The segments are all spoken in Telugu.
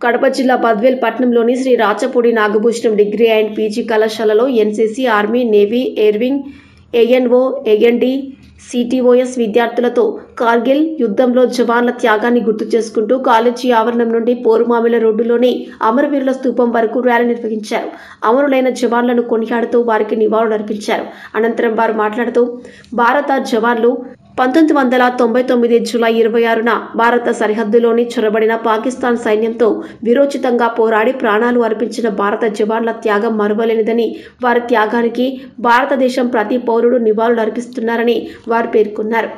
కడప జిల్లా బద్వేల్ పట్టణంలోని Shri Rachapudi Nagabhushanam degree and PG కళాశాలలో NCC, army, navy, air wing, ANO, AND, CTOs విద్యార్థులతో కార్గిల్ యుద్ధంలో జవాన్ల త్యాగాన్ని గుర్తు చేసుకుంటూ కాలేజీ ఆవరణం నుండి పోరుమామిల రోడ్డులోని అమరవీరుల స్తూపం వరకు ర్యాలీ నిర్వహించారు. అమరులైన జవాన్లను కొనియాడుతూ వారికి నివాళులర్పించారు. అనంతరం వారు మాట్లాడుతూ భారత జవాన్లు 1999 జూలై 26న భారత సరిహద్దులోని చొరబడిన పాకిస్తాన్ సైన్యంతో వీరోచితంగా పోరాడి ప్రాణాలు అర్పించిన భారత జవాన్ల త్యాగం మరువలేనిదని, వారి త్యాగానికి భారతదేశం ప్రతి పౌరుడు నివాళులర్పిస్తున్నారని వారు పేర్కొన్నారు.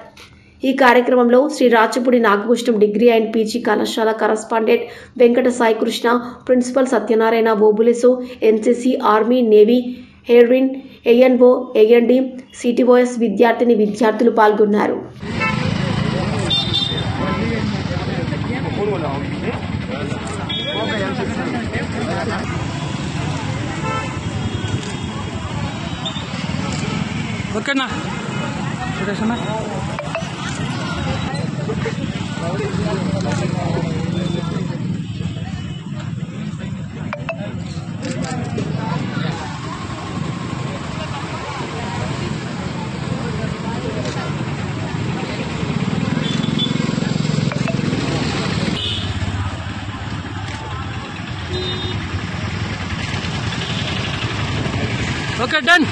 ఈ కార్యక్రమంలో Shri Rachapudi Nagabhushanam degree and PG కళాశాల correspondent Venkata Saikrishna, principal Satyanarayana, Obulesu, NCC, army, navy, air wing, ANO, AND, CTOs విద్యార్థులు పాల్గొన్నారు. ఓకేనా? Okay, done.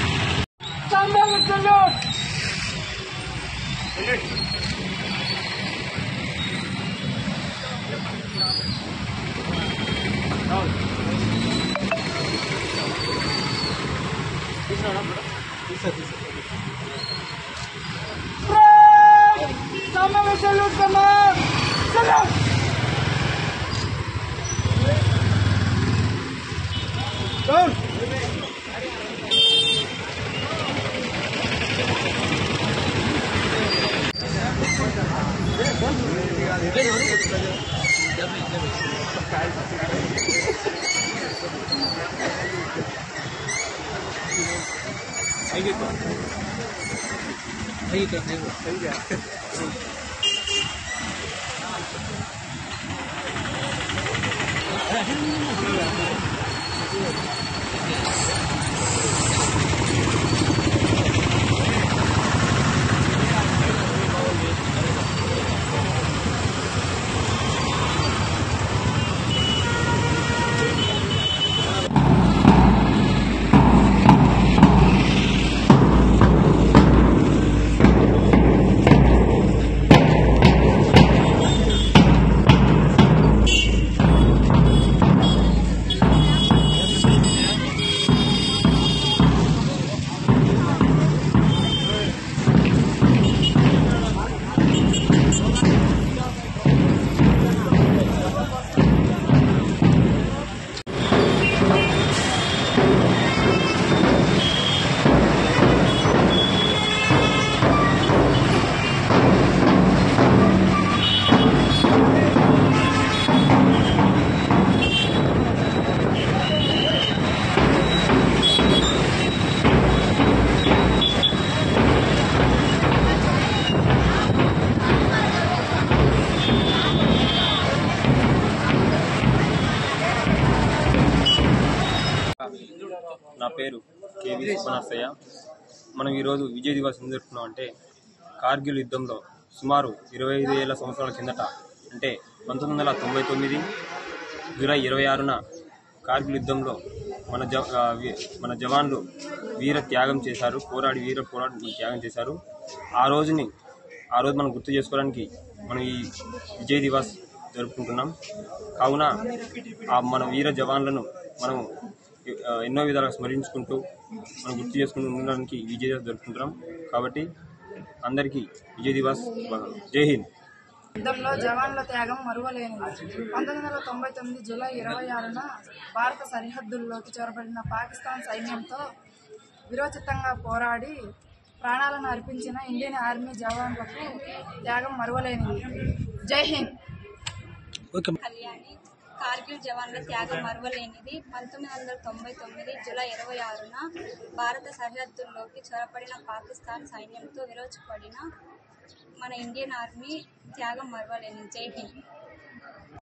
నా పేరు కేవీ సుబ్బనర్సయ్య. మనం ఈరోజు విజయ్ దివస్ జరుపుకున్నాం. అంటే కార్గిల్ యుద్ధంలో సుమారు 25,000 సంవత్సరాల కిందట, అంటే 1999 జూలై 26న కార్గిల్ యుద్ధంలో మన జవాన్లు వీర త్యాగం చేశారు. పోరాడి త్యాగం చేశారు. ఆ రోజు మనం గుర్తు చేసుకోవడానికి మనం ఈ విజయ్ దివస్ జరుపుకుంటున్నాం. కావున మన వీర జవాన్లను మనం ఎన్నో విధాలుగా స్మరించుకుంటూ మనం గుర్తు చేసుకుంటూ ఉండడానికి విజయ్ దివస్ జరుపుకుంటున్నాం. కాబట్టి అందరికీ విజయ్ దివస్ జై హింద్. యుద్ధంలో జవాన్ల త్యాగం మరువలేనిది. 1999 జూలై 26న భారత సరిహద్దుల్లోకి చొరబడిన పాకిస్తాన్ సైన్యంతో వీరోచితంగా పోరాడి ప్రాణాలను అర్పించిన ఇండియన్ ఆర్మీ జవాన్లకు త్యాగం మరువలేనిది. జై హింద్. కార్గిల్ జవాన్ల త్యాగం మరువలేనిది. 1999 జూలై 26న భారత సరిహద్దుల్లోకి చొరబడిన పాకిస్తాన్ సైన్యంతో విరోచపడిన మన ఇండియన్ ఆర్మీ త్యాగం మరువలేనిది. జై హింద్.